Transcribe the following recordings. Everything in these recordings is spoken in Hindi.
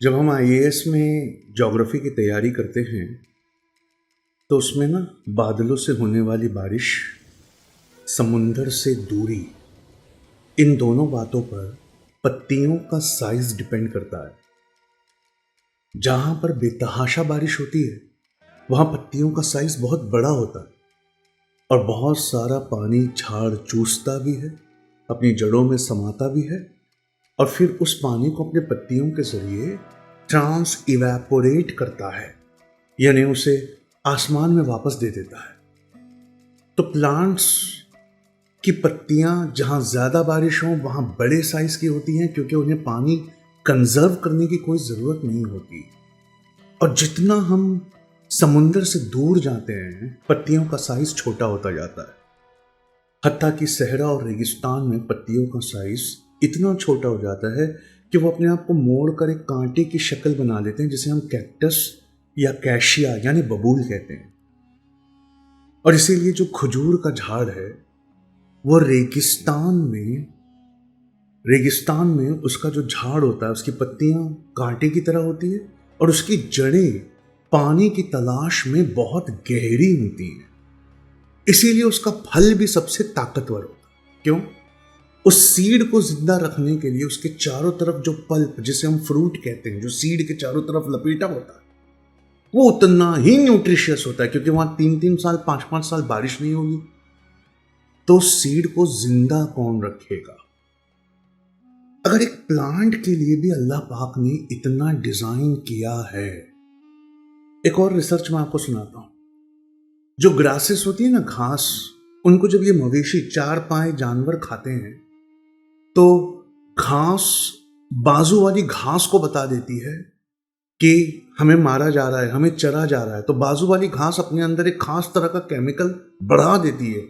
जब हम आईएएस में ज्योग्राफी की तैयारी करते हैं तो उसमें ना बादलों से होने वाली बारिश, समुंदर से दूरी, इन दोनों बातों पर पत्तियों का साइज डिपेंड करता है। जहां पर बेतहाशा बारिश होती है वहां पत्तियों का साइज बहुत बड़ा होता है और बहुत सारा पानी झाड़ चूसता भी है, अपनी जड़ों में समाता भी है और फिर उस पानी को अपने पत्तियों के जरिए ट्रांस इवेपोरेट करता है, यानी उसे आसमान में वापस दे देता है। तो प्लांट्स की पत्तियां जहां ज्यादा बारिश हो वहां बड़े साइज की होती हैं, क्योंकि उन्हें पानी कंजर्व करने की कोई जरूरत नहीं होती। और जितना हम समुंदर से दूर जाते हैं पत्तियों का साइज छोटा होता जाता है। हत्ता कि सहरा और रेगिस्तान में पत्तियों का साइज इतना छोटा हो जाता है कि वो अपने आप को मोड़कर एक कांटे की शक्ल बना लेते हैं, जिसे हम कैक्टस या कैशिया यानी बबूल कहते हैं। और इसीलिए जो खजूर का झाड़ है वो रेगिस्तान में उसका जो झाड़ होता है उसकी पत्तियां कांटे की तरह होती है और उसकी जड़ें पानी की तलाश में बहुत गहरी होती हैं। इसीलिए उसका फल भी सबसे ताकतवर होता है। क्यों? उस सीड को जिंदा रखने के लिए उसके चारों तरफ जो पल्प, जिसे हम फ्रूट कहते हैं, जो सीड के चारों तरफ लपेटा होता है, वो उतना ही न्यूट्रिशियस होता है, क्योंकि वहां 3-3 साल 5-5 साल बारिश नहीं होगी। तो सीड को जिंदा कौन रखेगा? अगर एक प्लांट के लिए भी अल्लाह पाक ने इतना डिजाइन किया है। एक और रिसर्च मैं आपको सुनाता हूं। जो ग्रासेस होती है ना, घास, उनको जब ये मवेशी, 4 पाए जानवर खाते हैं तो घास, बाजू वाली घास को बता देती है कि हमें मारा जा रहा है, हमें चरा जा रहा है। तो बाजू वाली घास अपने अंदर एक खास तरह का केमिकल बढ़ा देती है,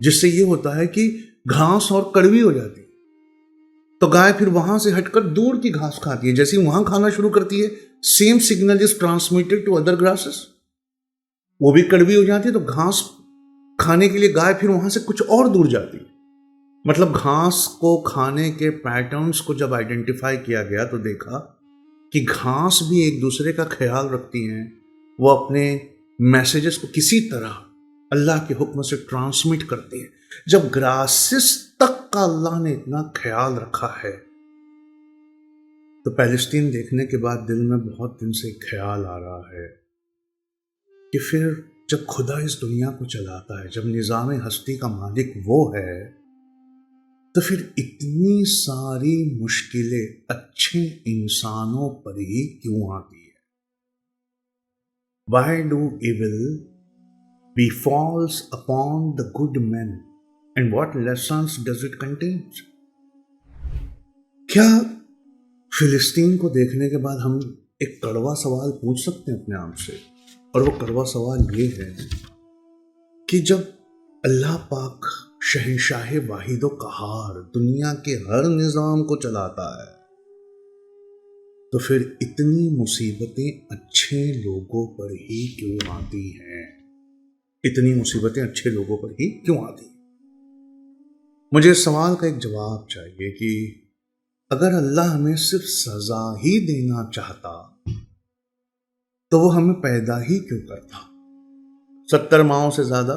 जिससे ये होता है कि घास और कड़वी हो जाती है। तो गाय फिर वहां से हटकर दूर की घास खाती है। जैसे वहां खाना शुरू करती है, same signal is transmitted to other grasses, वो भी कड़वी हो जाती है। तो घास खाने के लिए गाय फिर वहां से कुछ और दूर जाती है। मतलब घास को खाने के पैटर्न्स को जब आइडेंटिफाई किया गया तो देखा कि घास भी एक दूसरे का ख्याल रखती हैं। वो अपने मैसेजेस को किसी तरह अल्लाह के हुक्म से ट्रांसमिट करती हैं। जब ग्रासेस तक का अल्लाह ने इतना ख्याल रखा है तो पैलेस्टीन देखने के बाद दिल में बहुत दिन से ख्याल आ रहा है कि फिर जब खुदा इस दुनिया को चलाता है, जब निजाम हस्ती का मालिक वो है, तो फिर इतनी सारी मुश्किलें अच्छे इंसानों पर ही क्यों आती है? Why do evil befalls upon the good men and what lessons does it contain? क्या फिलिस्तीन को देखने के बाद हम एक कड़वा सवाल पूछ सकते हैं अपने आप से? और वो कड़वा सवाल ये है कि जब अल्लाह पाक शहंशाह वाहिद व कहार दुनिया के हर निजाम को चलाता है, तो फिर इतनी मुसीबतें अच्छे लोगों पर ही क्यों आती हैं? इतनी मुसीबतें अच्छे लोगों पर ही क्यों आती हैं? मुझे इस सवाल का एक जवाब चाहिए कि अगर अल्लाह हमें सिर्फ सजा ही देना चाहता तो वो हमें पैदा ही क्यों करता? 70 माहों से ज्यादा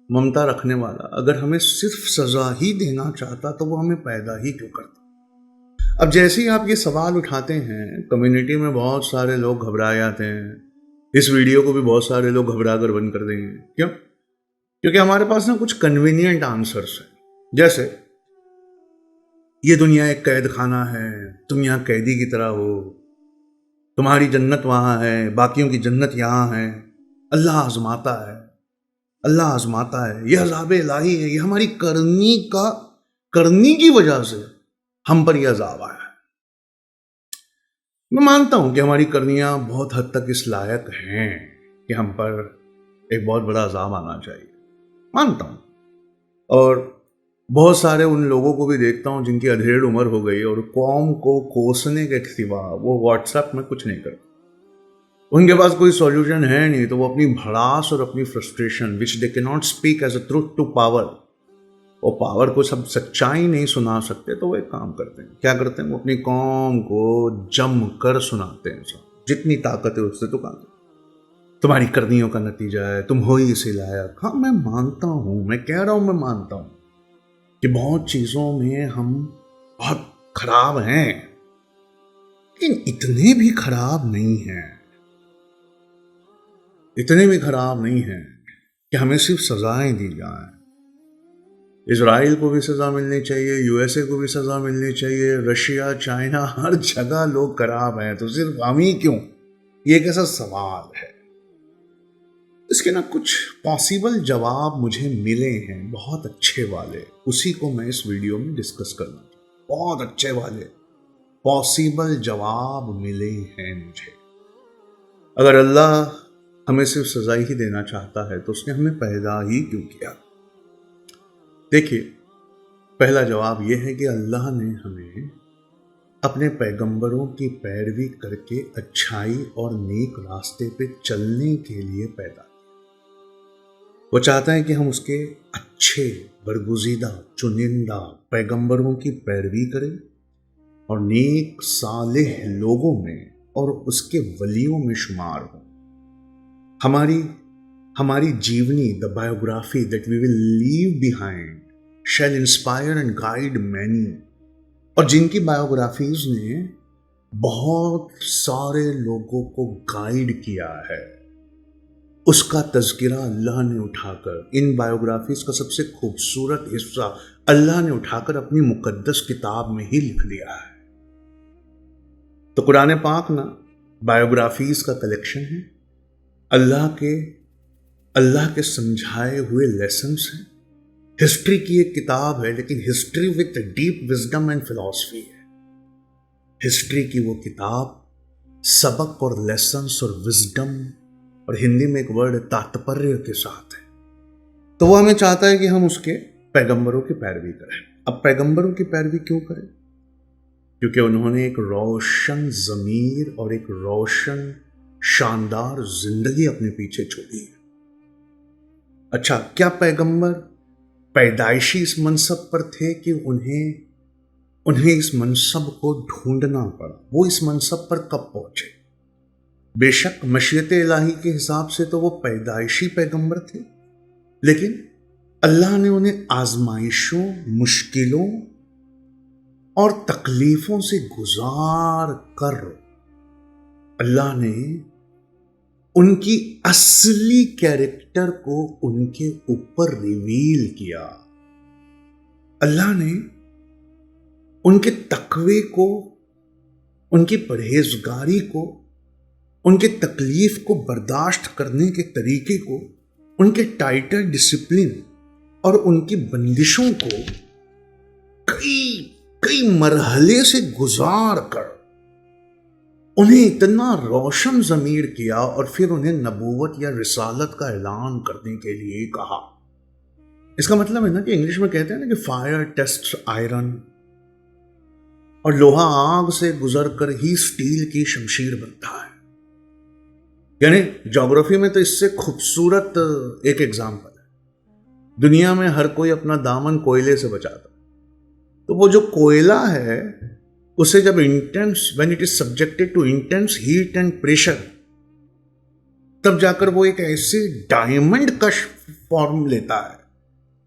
ममता रखने वाला अगर हमें सिर्फ सजा ही देना चाहता तो वो हमें पैदा ही क्यों करता? अब जैसे ही आप ये सवाल उठाते हैं, कम्युनिटी में बहुत सारे लोग घबरा जाते हैं। इस वीडियो को भी बहुत सारे लोग घबरा कर बंद कर देंगे। क्यों? क्योंकि हमारे पास ना कुछ कन्वीनियंट आंसर्स हैं। जैसे, ये दुनिया एक कैद खाना है, तुम यहाँ कैदी की तरह हो, तुम्हारी जन्नत वहां है, बाकियों की जन्नत यहाँ है, अल्लाह आजमाता है, अल्लाह आजमाता है, यह अज़ाब इलाही है, यह हमारी करनी की वजह से हम पर यह अज़ाब आया है। मैं मानता हूं कि हमारी करनियां बहुत हद तक इस लायक हैं कि हम पर एक बहुत बड़ा अज़ाब आना चाहिए, मानता हूं। और बहुत सारे उन लोगों को भी देखता हूं जिनकी अधेड़ उम्र हो गई और कौम को कोसने के सिवा वो व्हाट्सएप में कुछ नहीं करते। उनके पास कोई सॉल्यूशन है नहीं, तो वो अपनी भड़ास और अपनी frustration, which they can not speak as a truth to power, और पावर को सब सच्चाई नहीं सुना सकते तो वो एक काम करते हैं, क्या करते हैं, वो अपनी कौम को जम कर सुनाते हैं सब, जितनी ताकत है उससे तो काम, तुम्हारी करनियों का नतीजा है, तुम हो ही इसी लायक। हाँ मैं मानता हूं, मैं कह रहा हूं, मैं मानता हूं कि बहुत चीजों में हम बहुत खराब हैं, लेकिन इतने भी खराब नहीं हैं, इतने भी खराब नहीं हैं कि हमें सिर्फ सजाएं दी जाएं। इजराइल को भी सजा मिलनी चाहिए, यूएसए को भी सजा मिलनी चाहिए, रशिया, चाइना, हर जगह लोग खराब हैं, तो सिर्फ हम ही क्यों? ये कैसा सवाल है? इसके ना कुछ पॉसिबल जवाब मुझे मिले हैं, बहुत अच्छे वाले, उसी को मैं इस वीडियो में डिस्कस करना चाहता हूं। बहुत अच्छे वाले पॉसिबल जवाब मिले हैं मुझे। अगर अल्लाह हमें सिर्फ सजा ही देना चाहता है तो उसने हमें पैदा ही क्यों किया? देखिए, पहला जवाब यह है कि अल्लाह ने हमें अपने पैगंबरों की पैरवी करके अच्छाई और नेक रास्ते पे चलने के लिए पैदा किया। वो चाहता है कि हम उसके अच्छे, बरगुजीदा, चुनिंदा पैगंबरों की पैरवी करें और नेक सालेह लोगों में और उसके वलियों में शुमार हों। हमारी जीवनी, the biography that we will leave behind shall inspire and guide many. और जिनकी बायोग्राफीज ने बहुत सारे लोगों को गाइड किया है, उसका तज़किरा अल्लाह ने उठाकर, इन बायोग्राफीज का सबसे खूबसूरत हिस्सा अल्लाह ने उठाकर अपनी मुकद्दस किताब में ही लिख दिया है। तो कुरान पाक ना बायोग्राफीज का कलेक्शन है, अल्लाह के समझाए हुए लेसन्स हैं। हिस्ट्री की एक किताब है, लेकिन history with deep wisdom and philosophy है। हिस्ट्री की वो किताब सबक और लेसन्स और विजडम, और हिंदी में एक वर्ड तात्पर्य के साथ है। तो वो हमें चाहता है कि हम उसके पैगंबरों की पैरवी करें। अब पैगंबरों की पैरवी क्यों करें? क्योंकि उन्होंने एक रोशन ज़मीर और एक रोशन शानदार जिंदगी अपने पीछे छोड़ी है। अच्छा, क्या पैगंबर पैदाइशी इस मनसब पर थे कि उन्हें इस मनसब को ढूंढना पड़ा? वो इस मनसब पर कब पहुंचे? बेशक मशीयत इलाही के हिसाब से तो वो पैदाइशी पैगंबर थे, लेकिन अल्लाह ने उन्हें आजमाइशों, मुश्किलों और तकलीफों से गुजार कर अल्लाह ने उनकी असली कैरेक्टर को उनके ऊपर रिवील किया। अल्लाह ने उनके तकवे को, उनकी परहेजगारी को, उनके तकलीफ को बर्दाश्त करने के तरीके को, उनके टाइटर डिसिप्लिन और उनकी बंदिशों को कई मरहले से गुजार कर उन्हें इतना रोशन ज़मीर किया और फिर उन्हें नबूवत या रिसालत का ऐलान करने के लिए कहा। इसका मतलब है ना कि इंग्लिश में कहते हैं ना कि फायर टेस्ट्स आयरन, और लोहा आग से गुजर कर ही स्टील की शमशीर बनता है। यानी ज्योग्राफी में तो इससे खूबसूरत एक एग्जाम्पल है। दुनिया में हर कोई अपना दामन कोयले से बचाता, तो वो जो कोयला है उसे जब when it is subjected to intense heat and pressure, तब जाकर वो एक ऐसे डायमंड का फॉर्म लेता है,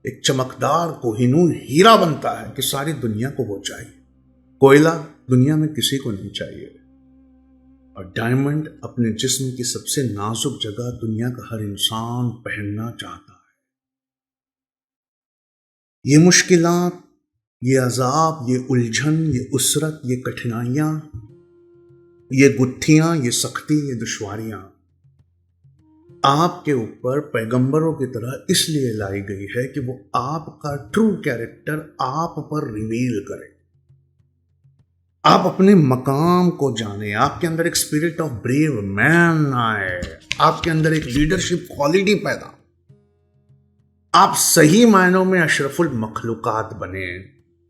एक चमकदार कोहिनूर हीरा बनता है कि सारी दुनिया को वो चाहिए। कोयला दुनिया में किसी को नहीं चाहिए, और डायमंड अपने जिस्म की सबसे नाजुक जगह दुनिया का हर इंसान पहनना चाहता है। ये मुश्किलात, ये अजाब, ये उलझन, ये उसरत, ये कठिनाइयां, ये गुत्थियां, ये सख्ती, ये दुश्वारियां आपके ऊपर पैगंबरों की तरह इसलिए लाई गई है कि वो आपका ट्रू कैरेक्टर आप पर रिवील करे, आप अपने मकाम को जाने, आपके अंदर एक स्पिरिट ऑफ ब्रेव मैन आए, आपके अंदर एक लीडरशिप क्वालिटी पैदा, आप सही मायनों में अशरफुल मखलूकात बने।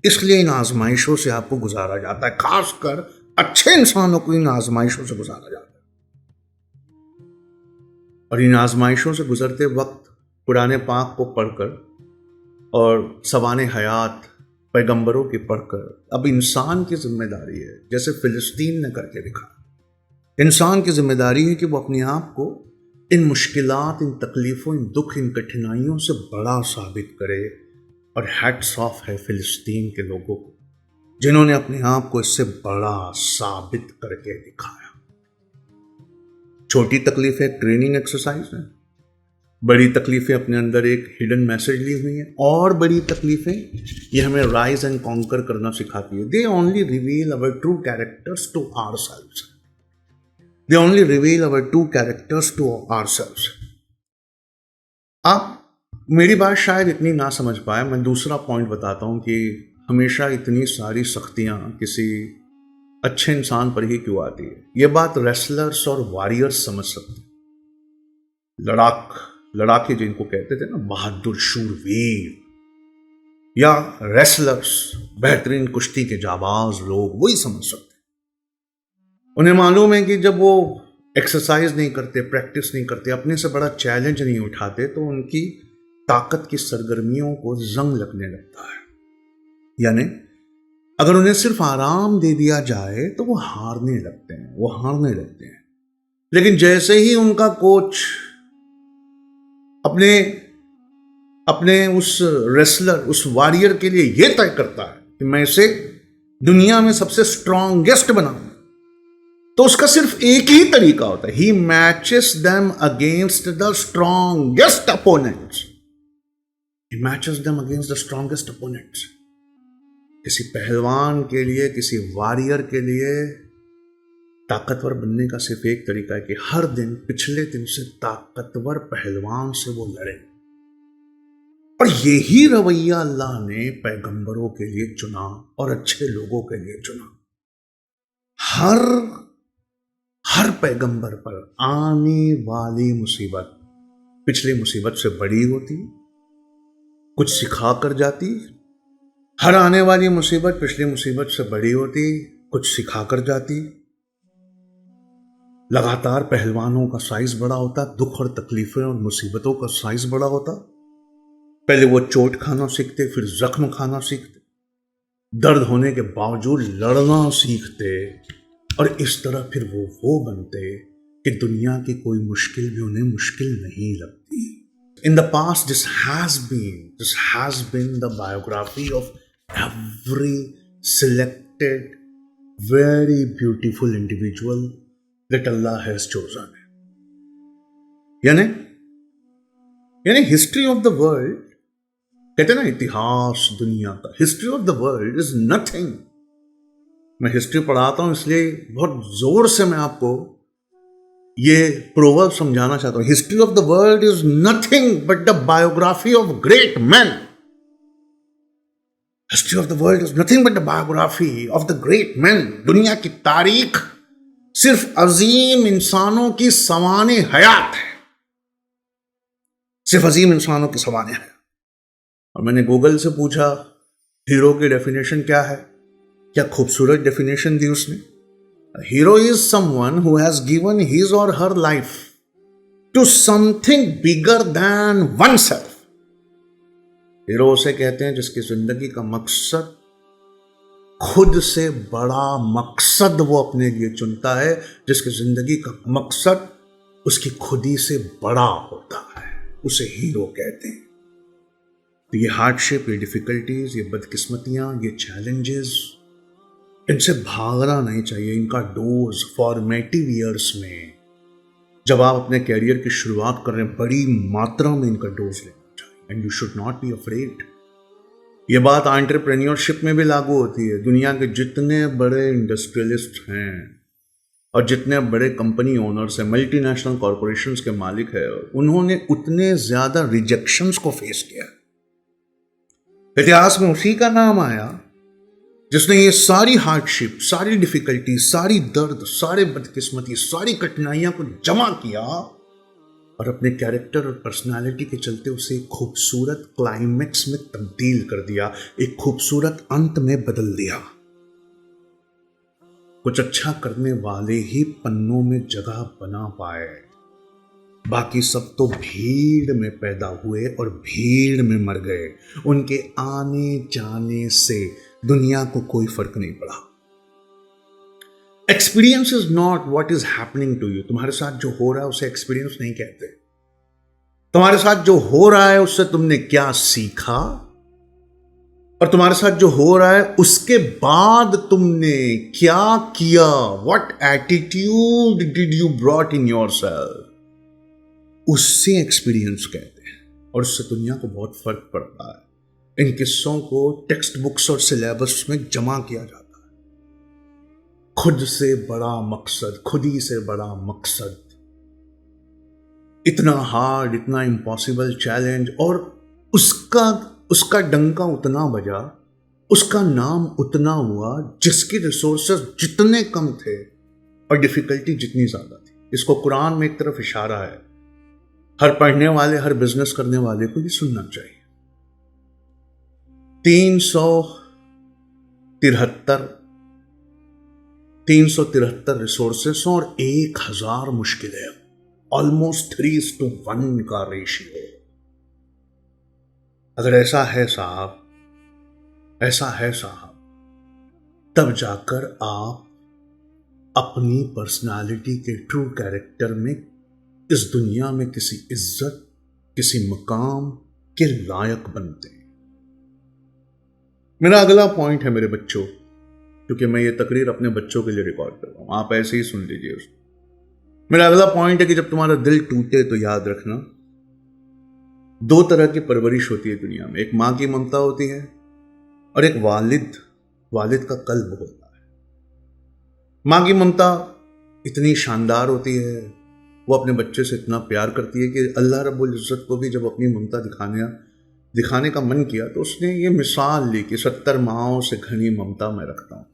इसलिए इन आजमाइशों से आपको गुजारा जाता है, खासकर अच्छे इंसानों को इन आजमाइशों से गुजारा जाता है। और इन आजमाइशों से गुजरते वक्त कुरान पाक को पढ़कर और सवाने हयात पैगंबरों की पढ़कर अब इंसान की जिम्मेदारी है, जैसे फिलिस्तीन ने करके दिखा, इंसान की जिम्मेदारी है कि वो अपने आप को इन मुश्किलात, इन तकलीफ़ों, इन दुख, इन कठिनाइयों से बड़ा साबित करे। और हैट्स ऑफ है फिलिस्तीन के लोगों को जिन्होंने अपने आप को इससे बड़ा साबित करके दिखाया। छोटी तकलीफें ट्रेनिंग एक्सरसाइज है, बड़ी तकलीफें अपने अंदर एक हिडन मैसेज ली हुई हैं, और बड़ी तकलीफें ये हमें राइज एंड कॉन्कर करना सिखाती है। They only reveal our true characters to ourselves. They only reveal our true characters to ourselves. आप मेरी बात शायद इतनी ना समझ पाए, मैं दूसरा पॉइंट बताता हूं कि हमेशा इतनी सारी सख्तियां किसी अच्छे इंसान पर ही क्यों आती है। यह बात रेसलर्स और वॉरियर्स समझ सकते हैं। लड़ाके जिनको कहते थे ना, बहादुर शूरवीर, या रेसलर्स, बेहतरीन कुश्ती के जाबाज लोग, वही समझ सकते। उन्हें मालूम है कि जब वो एक्सरसाइज नहीं करते, प्रैक्टिस नहीं करते, अपने से बड़ा चैलेंज नहीं उठाते, तो उनकी ताकत की सरगर्मियों को जंग लगने लगता है। यानी अगर उन्हें सिर्फ आराम दे दिया जाए तो वो हारने लगते हैं। लेकिन जैसे ही उनका कोच अपने उस रेसलर, उस वॉरियर के लिए यह तय करता है कि मैं इसे दुनिया में सबसे स्ट्रॉन्गेस्ट बनाऊं, तो उसका सिर्फ एक ही तरीका होता है, he matches them against the strongest opponents. He matches them against the strongest opponents. किसी पहलवान के लिए, किसी वॉरियर के लिए ताकतवर बनने का सिर्फ एक तरीका है कि हर दिन पिछले दिन से ताकतवर पहलवान से वो लड़े। और यही रवैया अल्लाह ने पैगंबरों के लिए चुना और अच्छे लोगों के लिए चुना। हर पैगंबर पर आने वाली मुसीबत पिछली मुसीबत से बड़ी होती, कुछ सिखा कर जाती। हर आने वाली मुसीबत पिछली मुसीबत से बड़ी होती, कुछ सिखा कर जाती। लगातार पहलवानों का साइज बड़ा होता, दुख और तकलीफें और मुसीबतों का साइज बड़ा होता। पहले वो चोट खाना सीखते, फिर जख्म खाना सीखते, दर्द होने के बावजूद लड़ना सीखते, और इस तरह फिर वो बनते कि दुनिया की कोई मुश्किल भी उन्हें मुश्किल नहीं लगती। In the past this has been the biography of every selected very beautiful individual that अल्लाह हैज चोजन। यानी हिस्ट्री ऑफ द वर्ल्ड, कहते ना इतिहास दुनिया का, history of the world is nothing. मैं हिस्ट्री पढ़ाता हूं इसलिए बहुत जोर से मैं आपको ये प्रोवर्ब समझाना चाहता हूं। History of the world is nothing but the biography of great man. History of the world is nothing but the biography of the great man. दुनिया की तारीख सिर्फ अजीम इंसानों की सवाने हयात है, सिर्फ अजीम इंसानों की सवाने हयात। और मैंने गूगल से पूछा हीरो की डेफिनेशन क्या है, क्या खूबसूरत डेफिनेशन दी उसने। Hero is someone who has given his or her life to something bigger than oneself. Hero उसे कहते हैं जिसकी जिंदगी का मकसद खुद से बड़ा मकसद वो अपने लिए चुनता है, जिसकी जिंदगी का मकसद उसकी खुदी से बड़ा होता है, उसे हीरो कहते हैं। तो ये हार्डशिप, ये डिफिकल्टीज, ये बदकिस्मतियां, ये चैलेंजेस, इनसे भागना नहीं चाहिए। इनका डोज फॉर्मेटिव ईयर्स में जब आप अपने कैरियर की शुरुआत कर रहे हैं, बड़ी मात्रा में इनका डोज लेना चाहिए। And you should not be afraid. ये बात एंटरप्रेन्योरशिप में भी लागू होती है। दुनिया के जितने बड़े इंडस्ट्रियलिस्ट हैं और जितने बड़े कंपनी ओनर्स हैं, मल्टीनेशनल कॉरपोरेशंस के मालिक हैं, उन्होंने उतने ज्यादा रिजेक्शंस को फेस किया। इतिहास में उसी का नाम आया जिसने ये सारी हार्डशिप, सारी डिफिकल्टी, सारी दर्द, सारे बदकिस्मती, सारी कठिनाइयां को जमा किया और अपने कैरेक्टर और पर्सनालिटी के चलते उसे एक खूबसूरत क्लाइमेक्स में तब्दील कर दिया, एक खूबसूरत अंत में बदल दिया। कुछ अच्छा करने वाले ही पन्नों में जगह बना पाए। बाकी सब तो भीड़ में पैदा हुए और भीड़ में मर गए। उनके आने जाने से दुनिया को कोई फर्क नहीं पड़ा। Experience is not what is happening to you. तुम्हारे साथ जो हो रहा है उसे एक्सपीरियंस नहीं कहते। तुम्हारे साथ जो हो रहा है उससे तुमने क्या सीखा, और तुम्हारे साथ जो हो रहा है उसके बाद तुमने क्या किया। What attitude did you brought in yourself, उससे एक्सपीरियंस कहते हैं। और उससे दुनिया को बहुत फर्क पड़ता है। इन किस्सों को टेक्स्ट बुक्स और सिलेबस में जमा किया जाता है। खुद से बड़ा मकसद, खुद ही से बड़ा मकसद, इतना हार्ड, इतना इम्पॉसिबल चैलेंज, और उसका डंका उतना बजा, उसका नाम उतना हुआ जिसके रिसोर्सेस जितने कम थे और डिफिकल्टी जितनी ज्यादा थी। इसको कुरान में एक तरफ इशारा है। हर पढ़ने वाले, हर बिजनेस करने वाले को ये सुनना चाहिए। 373 रिसोर्सेस और 1000 मुश्किलें, ऑलमोस्ट 3:1 का रेशियो। अगर ऐसा है साहब, तब जाकर आप अपनी पर्सनालिटी के ट्रू कैरेक्टर में इस दुनिया में किसी इज्जत, किसी मकाम के लायक बनते हैं। मेरा अगला पॉइंट है मेरे बच्चों, क्योंकि मैं ये तकरीर अपने बच्चों के लिए रिकॉर्ड कर रहा हूं, आप ऐसे ही सुन लीजिए उसको। मेरा अगला पॉइंट है कि जब तुम्हारा दिल टूटे तो याद रखना, 2 तरह की परवरिश होती है दुनिया में। एक मां की ममता होती है और एक वालिद का कल्ब होता है। मां की ममता इतनी शानदार होती है, वो अपने बच्चे से इतना प्यार करती है कि अल्लाह रब्बुल इज्जत को भी जब अपनी ममता दिखाने का मन किया तो उसने ये मिसाल ली कि 70 माओं से घनी ममता मैं रखता हूं।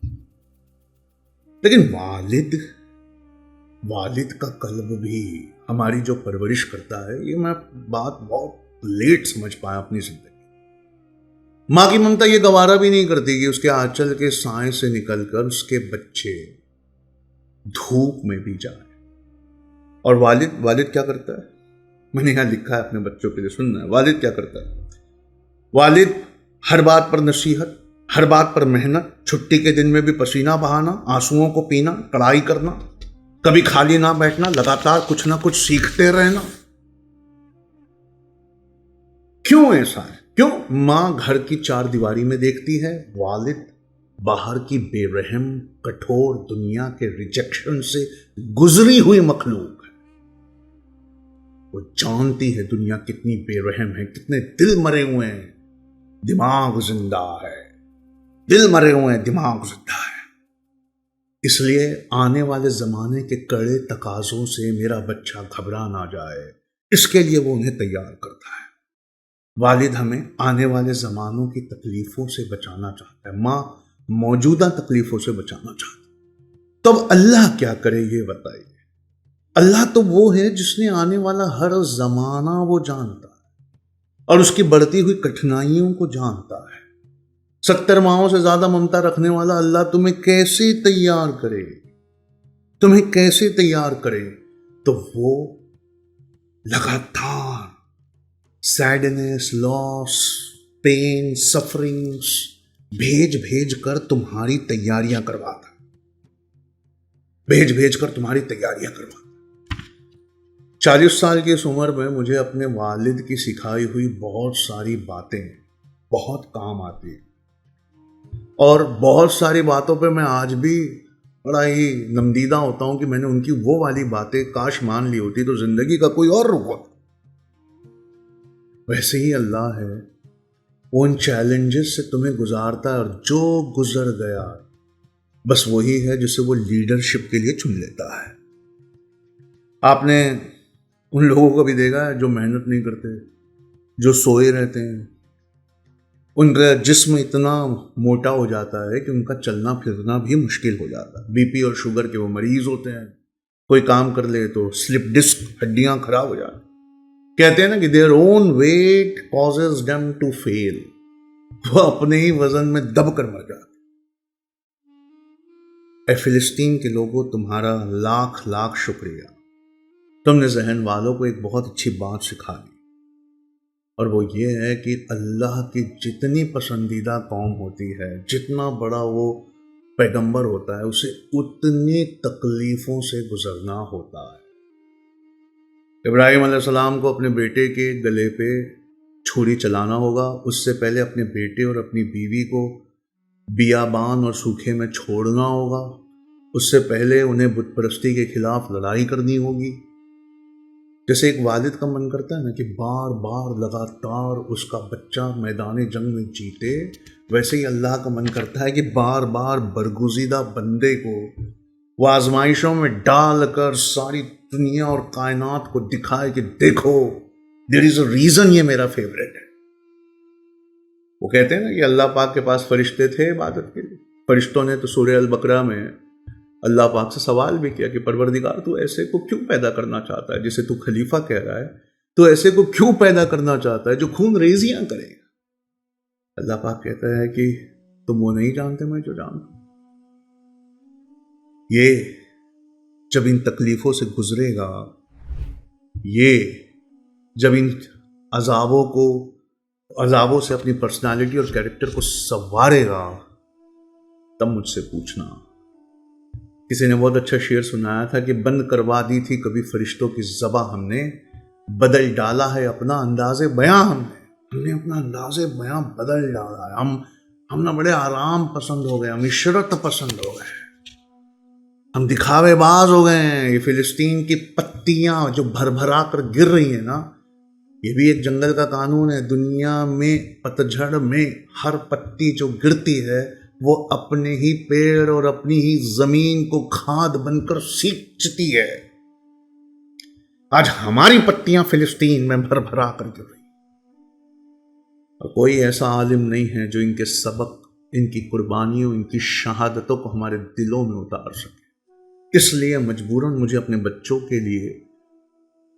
लेकिन वालिद का कल्ब भी हमारी जो परवरिश करता है, ये मैं बात बहुत लेट समझ पाया अपनी जिंदगी। मां की ममता ये गवारा भी नहीं करती कि उसके आंचल के साए से निकलकर उसके बच्चे धूप में भी जाए। और वालिद क्या करता है, मैंने यहां लिखा है अपने बच्चों के लिए, सुनना है। वालिद क्या करता है? वालिद हर बात पर नसीहत, हर बात पर मेहनत, छुट्टी के दिन में भी पसीना बहाना, आंसुओं को पीना, कड़ाई करना, कभी खाली ना बैठना, लगातार कुछ ना कुछ सीखते रहना। क्यों ऐसा है? क्यों? मां घर की 4 दीवारी में देखती है, वालिद बाहर की बेरहम कठोर दुनिया के रिजेक्शन से गुजरी हुई मखलूक है। वो जानती है दुनिया कितनी बेरहम है, कितने दिल मरे हुए हैं, दिमाग जिंदा है। दिल मरे हुए हैं, दिमाग जिंदा है। इसलिए आने वाले जमाने के कड़े तकाजों से मेरा बच्चा घबरा ना जाए, इसके लिए वो उन्हें तैयार करता है। वालिद हमें आने वाले जमानों की तकलीफों से बचाना चाहता है, मां मौजूदा तकलीफों से बचाना चाहता है। तो अब अल्लाह क्या करे ये बताइए। अल्लाह तो वो है जिसने आने वाला हर जमाना वो जानता है और उसकी बढ़ती हुई कठिनाइयों को जानता है। 70 माहों से ज्यादा ममता रखने वाला अल्लाह तुम्हें कैसे तैयार करे, तो वो लगातार सैडनेस, लॉस, पेन, सफरिंग्स भेज कर तुम्हारी तैयारियां करवाता। 40 साल की इस उम्र में मुझे अपने वालिद की सिखाई हुई बहुत सारी बातें बहुत काम आती है, और बहुत सारी बातों पे मैं आज भी बड़ा ही नमदीदा होता हूं कि मैंने उनकी वो वाली बातें काश मान ली होती तो जिंदगी का कोई और रुख होता। वैसे ही अल्लाह है, वो उन चैलेंजेस से तुम्हें गुजारता है, और जो गुजर गया बस वही है जिसे वो लीडरशिप के लिए चुन लेता है। आपने उन लोगों को भी देखा है जो मेहनत नहीं करते, जो सोए रहते हैं, उनका जिस्म इतना मोटा हो जाता है कि उनका चलना फिरना भी मुश्किल हो जाता है। बीपी और शुगर के वो मरीज होते हैं, कोई काम कर ले तो स्लिप डिस्क, हड्डियां खराब हो जाती। कहते हैं ना कि their own weight causes them to fail, वो अपने ही वजन में दब कर मर जाते। फिलिस्तीन के लोगों, तुम्हारा लाख लाख शुक्रिया। तुमने जहन वालों को एक बहुत अच्छी बात सिखा दी, और वो ये है कि अल्लाह की जितनी पसंदीदा कौम होती है, जितना बड़ा वो पैगंबर होता है, उसे उतनी तकलीफों से गुजरना होता है। इब्राहिम अलैहिस्सलाम को अपने बेटे के गले पे छुरी चलाना होगा, उससे पहले अपने बेटे और अपनी बीवी को बियाबान और सूखे में छोड़ना होगा, उससे पहले उन्हें बुत परस्ती के खिलाफ लड़ाई करनी होगी। जैसे एक वालिद का मन करता है ना कि बार बार लगातार उसका बच्चा मैदान जंग में जीते, वैसे ही अल्लाह का मन करता है कि बार बार बरगुज़ीदा बंदे को वो आजमाइशों में डालकर सारी दुनिया और कायनात को दिखाए कि देखो, देयर इज अ रीजन ये मेरा फेवरेट है। वो कहते हैं ना कि अल्लाह पाक के पास फरिश्ते थे इबादत के लिए। फरिश्तों ने तो सूरह अल बकरा में अल्लाह पाक से सवाल भी किया कि परवरदिगार, तू ऐसे को क्यों पैदा करना चाहता है, जिसे तू खलीफा कह रहा है, तो ऐसे को क्यों पैदा करना चाहता है जो खून रेजियां करेगा। अल्लाह पाक कहता है कि तुम वो नहीं जानते, मैं जो जानता हूं। ये जब इन तकलीफों से गुजरेगा, ये जब इन अजाबों से अपनी पर्सनालिटी और कैरेक्टर को संवारेगा, तब मुझसे पूछना। किसी ने बहुत अच्छा शेर सुनाया था कि बंद करवा दी थी कभी फरिश्तों की ज़बां हमने, बदल डाला है अपना अंदाज़े बयां हमने अपना अंदाज़े बयां बदल डाला है। हम ना बड़े आराम पसंद हो गए, हम इशरत पसंद हो गए, हम दिखावेबाज हो गए हैं। ये फिलिस्तीन की पत्तियां जो भरभरा कर गिर रही हैं ना, ये भी एक जंगल का कानून है। दुनिया में पतझड़ में हर पत्ती जो गिरती है वो अपने ही पेड़ और अपनी ही जमीन को खाद बनकर सींचती है। आज हमारी पत्तियां फिलिस्तीन में भरभरा कर गिर रही, और कोई ऐसा आलिम नहीं है जो इनके सबक, इनकी कुर्बानियों, इनकी शहादतों को हमारे दिलों में उतार सके। इसलिए मजबूरन मुझे अपने बच्चों के लिए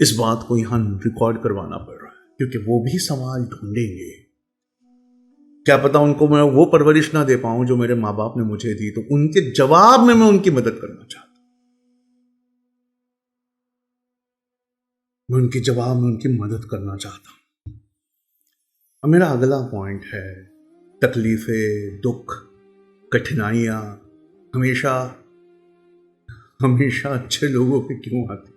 इस बात को यहां रिकॉर्ड करवाना पड़ रहा है, क्योंकि वो भी सवाल ढूंढेंगे। क्या पता उनको मैं वो परवरिश ना दे पाऊं जो मेरे माँ बाप ने मुझे दी, तो उनके जवाब में मैं उनकी मदद करना चाहता हूं। मैं उनके जवाब में उनकी मदद करना चाहता हूं। अब मेरा अगला पॉइंट है, तकलीफें, दुख, कठिनाइयां हमेशा हमेशा अच्छे लोगों पे क्यों आती?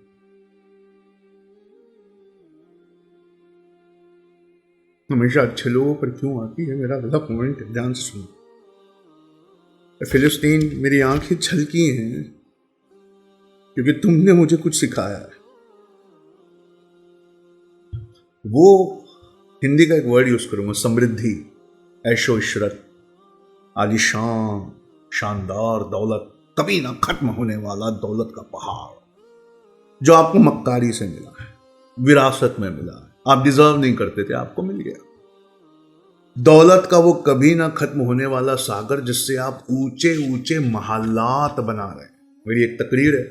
हमेशा अच्छे लोगों पर क्यों आती है? मेरा अगला पॉइंट है, ध्यान से सुनो। फिलिस्तीन, मेरी आंखें छलकी हैं क्योंकि तुमने मुझे कुछ सिखाया है। वो हिंदी का एक वर्ड यूज करूंगा, समृद्धि, ऐशो इशरत, आलीशान, शानदार दौलत, कभी ना खत्म होने वाला दौलत का पहाड़ जो आपको मक्कारी से मिला है, विरासत में मिला है, आप डिजर्व नहीं करते थे, आपको मिल गया। दौलत का वो कभी ना खत्म होने वाला सागर जिससे आप ऊंचे ऊंचे महलात बना रहे हैं। मेरी एक तकरीर है,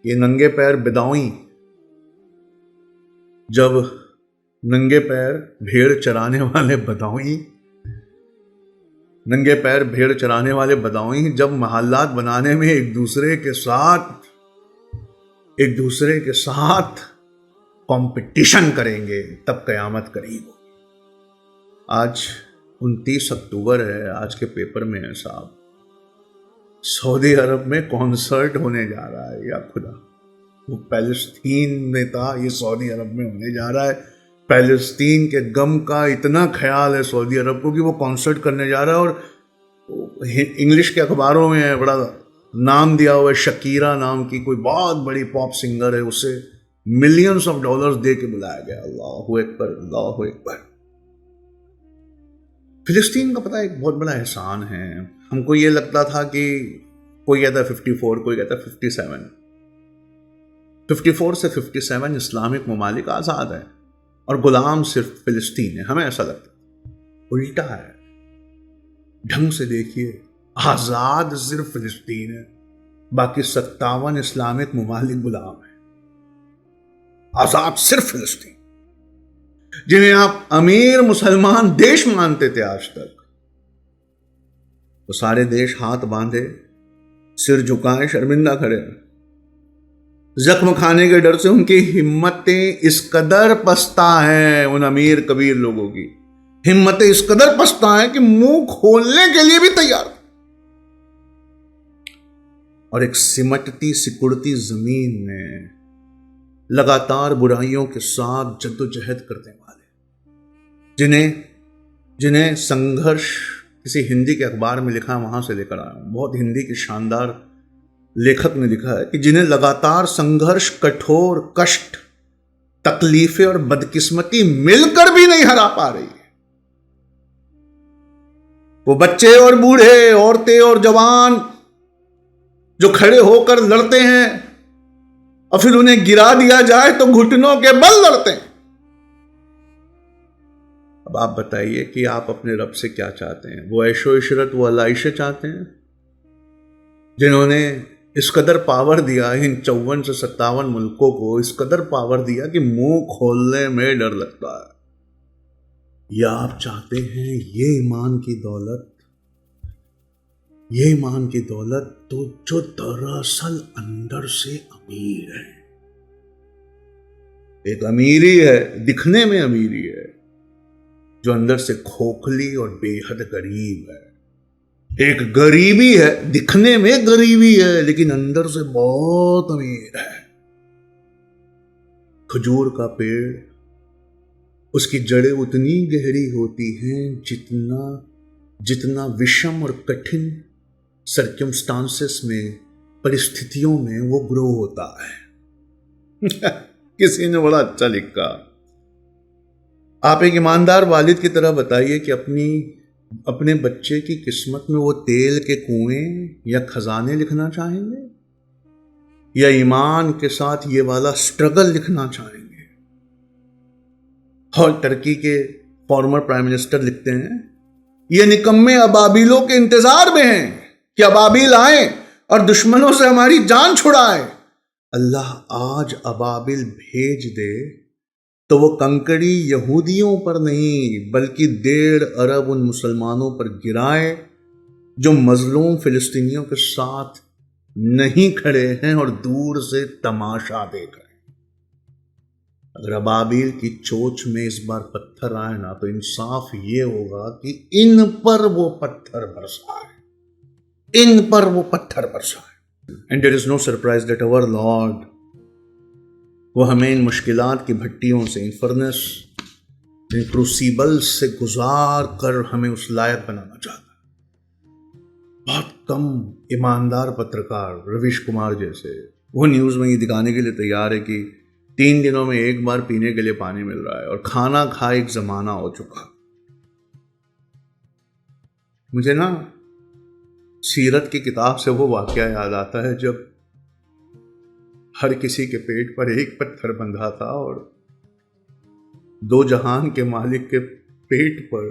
ये नंगे पैर बिदाई, जब नंगे पैर भेड़ चराने वाले बदाई, नंगे पैर भेड़ चराने वाले बदाई जब महलात बनाने में एक दूसरे के साथ कंपटीशन करेंगे, तब कयामत करीब होगी। आज 29 अक्टूबर है, आज के पेपर में है साहब, सऊदी अरब में कॉन्सर्ट होने जा रहा है। या खुदा, वो पैलेस्तीन में था, ये सऊदी अरब में होने जा रहा है। पैलेस्तीन के गम का इतना ख्याल है सऊदी अरब को कि वो कॉन्सर्ट करने जा रहा है, और इंग्लिश के अखबारों में है, बड़ा नाम दिया हुआ है, शकीरा नाम की कोई बहुत बड़ी पॉप सिंगर है, उसे मिलियंस ऑफ डॉलर्स दे के बुलाया गया। अल्लाहु अकबर, अल्लाहु अकबर। फिलिस्तीन का पता एक बहुत बड़ा एहसान है। हमको ये लगता था कि कोई कहता 54, कोई कहता 57, 54 से 57 इस्लामिक ममालिक आज़ाद है और गुलाम सिर्फ फिलिस्तीन है, हमें ऐसा लगता। उल्टा है, ढंग से देखिए, आज़ाद सिर्फ फिलिस्तीन है, बाकी 57 इस्लामिक ममालिक गुलाम है। आज़ाद सिर्फ फिलिस्तीन, जिन्हें आप अमीर मुसलमान देश मानते थे आज तक, वो सारे देश हाथ बांधे, सिर झुकाए, शर्मिंदा खड़े। जख्म खाने के डर से उनकी हिम्मतें इस कदर पस्ता हैं, उन अमीर कबीर लोगों की हिम्मतें इस कदर पस्ता हैं कि मुंह खोलने के लिए भी तैयार। और एक सिमटती सिकुड़ती जमीन में लगातार बुराइयों के साथ जद्दोजहद करने वाले, जिन्हें संघर्ष, किसी हिंदी के अखबार में लिखा है, वहां से लेकर आया हूं, बहुत हिंदी के शानदार लेखक ने लिखा है कि जिन्हें लगातार संघर्ष, कठोर कष्ट, तकलीफें और बदकिस्मती मिलकर भी नहीं हरा पा रही है। वो बच्चे और बूढ़े, औरतें और जवान जो खड़े होकर लड़ते हैं और फिर उन्हें गिरा दिया जाए तो घुटनों के बल लड़ते हैं। अब आप बताइए कि आप अपने रब से क्या चाहते हैं? वो ऐशो इशरत, वो अलाइशे चाहते हैं जिन्होंने इस कदर पावर दिया इन 54 से 57 मुल्कों को, इस कदर पावर दिया कि मुंह खोलने में डर लगता है? या आप चाहते हैं ये ईमान की दौलत, ये ईमान की दौलत तो जो दरअसल अंदर से अमीर है, एक अमीरी है, दिखने में अमीरी है, जो अंदर से खोखली और बेहद गरीब है। एक गरीबी है, दिखने में गरीबी है लेकिन अंदर से बहुत अमीर है। खजूर का पेड़, उसकी जड़ें उतनी गहरी होती हैं जितना विषम और कठिन सर्कमस्टांसेस में, परिस्थितियों में वो ग्रो होता है। किसी ने बड़ा अच्छा लिखा, आप एक ईमानदार वालिद की तरह बताइए कि अपने बच्चे की किस्मत में वो तेल के कुएं या खजाने लिखना चाहेंगे या ईमान के साथ ये वाला स्ट्रगल लिखना चाहेंगे? और टर्की के फॉर्मर प्राइम मिनिस्टर लिखते हैं, ये निकम्मे अबाबिलों के इंतजार में हैं कि अबाबिल आए और दुश्मनों से हमारी जान छुड़ाए। अल्लाह आज अबाबिल भेज दे तो वो कंकड़ी यहूदियों पर नहीं बल्कि 1.5 अरब उन मुसलमानों पर गिराए जो मजलूम फिलिस्तीनियों के साथ नहीं खड़े हैं और दूर से तमाशा देख रहे हैं। अगर अबाबिल की चोंच में इस बार पत्थर आए ना तो इंसाफ ये होगा कि इन पर वो पत्थर बरसाए, इन पर वो पत्थर बरसाए। And there is no surprise that our lord, वो हमें इन मुश्किलात की भट्टियों से, इन फर्नेस, इन क्रूसिबल्स से गुजार कर हमें उस लायक बनाना चाहता है। बहुत कम ईमानदार पत्रकार रवीश कुमार जैसे, वो न्यूज़ में ये दिखाने के लिए तैयार है कि 3 दिनों में एक बार पीने के लिए पानी मिल रहा है और खाना खा एक जमाना हो चुका। मुझे ना सीरत की किताब से वो वाकया याद आता है जब हर किसी के पेट पर एक पत्थर बंधा था और 2 जहान के मालिक के पेट पर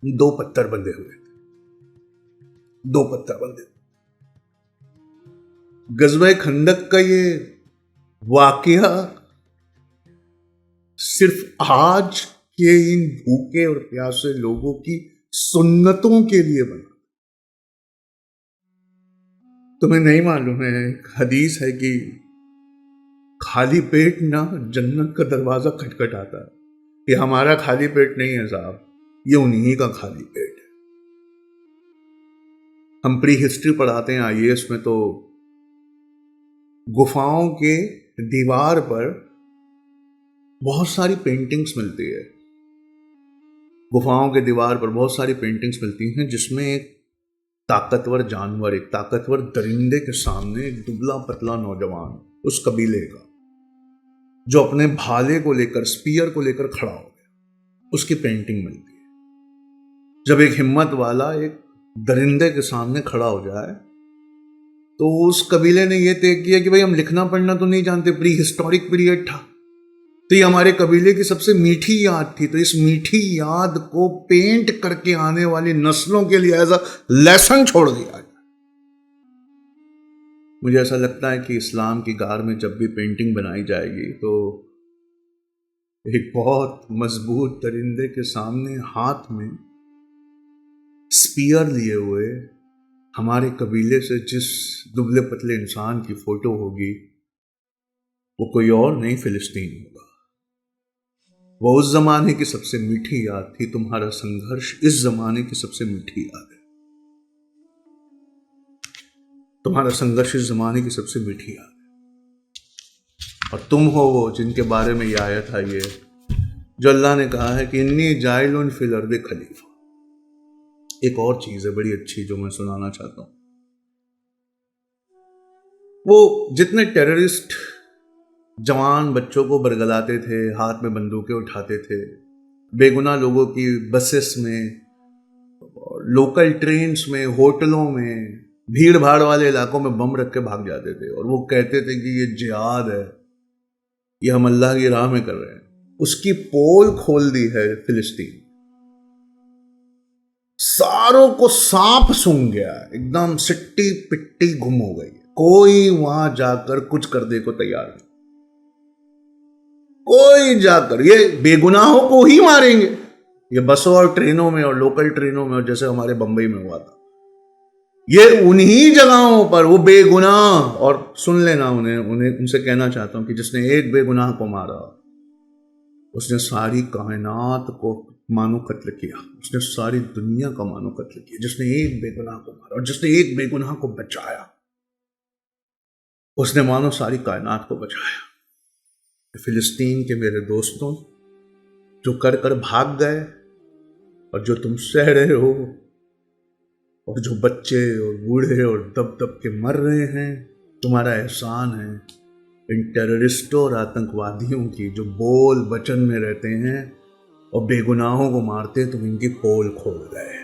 2 पत्थर बंधे हुए थे, 2 पत्थर बंधे। गज़वे खंदक का ये वाकया सिर्फ आज के इन भूखे और प्यासे लोगों की सुन्नतों के लिए बना। तुम्हें नहीं मालूम है, एक हदीस है कि खाली पेट ना जन्नत का दरवाजा खटखटाता है। ये हमारा खाली पेट नहीं है साहब, ये उन्हीं का खाली पेट है। हम प्री हिस्ट्री पढ़ाते हैं आईएएस में, तो गुफाओं के दीवार पर बहुत सारी पेंटिंग्स मिलती है। गुफाओं के दीवार पर बहुत सारी पेंटिंग्स मिलती हैं जिसमें एक ताकतवर जानवर, एक ताकतवर दरिंदे के सामने एक दुबला पतला नौजवान उस कबीले का, जो अपने भाले को लेकर, स्पीयर को लेकर खड़ा हो गया, उसकी पेंटिंग मिलती है। जब एक हिम्मत वाला एक दरिंदे के सामने खड़ा हो जाए तो उस कबीले ने यह तय किया कि भाई हम लिखना पढ़ना तो नहीं जानते, प्री हिस्टोरिक पीरियड था, तो ये हमारे कबीले की सबसे मीठी याद थी, तो इस मीठी याद को पेंट करके आने वाली नस्लों के लिए एज अ लेसन छोड़ दिया। मुझे ऐसा लगता है कि इस्लाम की गार में जब भी पेंटिंग बनाई जाएगी तो एक बहुत मजबूत दरिंदे के सामने हाथ में स्पीयर लिए हुए हमारे कबीले से जिस दुबले पतले इंसान की फोटो होगी वो कोई और नहीं, फिलिस्तीन होगा। वो उस जमाने की सबसे मीठी याद थी, तुम्हारा संघर्ष इस जमाने की सबसे मीठी याद है। तुम्हारा संघर्ष इस जमाने की सबसे मीठी याद है। और तुम हो वो जिनके बारे में ये आयत है, ये जो अल्लाह ने कहा है कि इन्नी जाइलुन फिल अर्द खलीफा। एक और चीज है बड़ी अच्छी जो मैं सुनाना चाहता हूं। वो जितने टेररिस्ट जवान बच्चों को बरगलाते थे, हाथ में बंदूकें उठाते थे, बेगुनाह लोगों की बसेस में, लोकल ट्रेन्स में, होटलों में, भीड़ भाड़ वाले इलाकों में बम रख के भाग जाते थे और वो कहते थे कि ये जिहाद है, ये हम अल्लाह की राह में कर रहे हैं, उसकी पोल खोल दी है फिलिस्तीन। सारों को सांप सूंघ गया, एकदम सिट्टी पिट्टी गुम हो गई। कोई वहां जाकर कुछ करने को तैयार नहीं। कोई जाकर, ये बेगुनाहों को ही मारेंगे, ये बसों और ट्रेनों में और लोकल ट्रेनों में, और जैसे हमारे बंबई में हुआ था, ये उन्हीं जगहों पर वो बेगुनाह। और सुन लेना, उन्हें उनसे कहना चाहता हूं कि जिसने एक बेगुनाह को मारा उसने सारी कायनात को मानो कत्ल किया, उसने सारी दुनिया का मानो कत्ल किया। जिसने एक बेगुनाह को मारा और जिसने एक बेगुनाह को बचाया उसने मानो सारी कायनात को बचाया। फिलिस्तीन के मेरे दोस्तों जो कर कर भाग गए और जो तुम सह रहे हो, और जो बच्चे और बूढ़े और दब दब के मर रहे हैं, तुम्हारा एहसान है इन टेररिस्टों और आतंकवादियों की जो बोल बचन में रहते हैं और बेगुनाहों को मारते, तुम इनकी पोल खोल गए।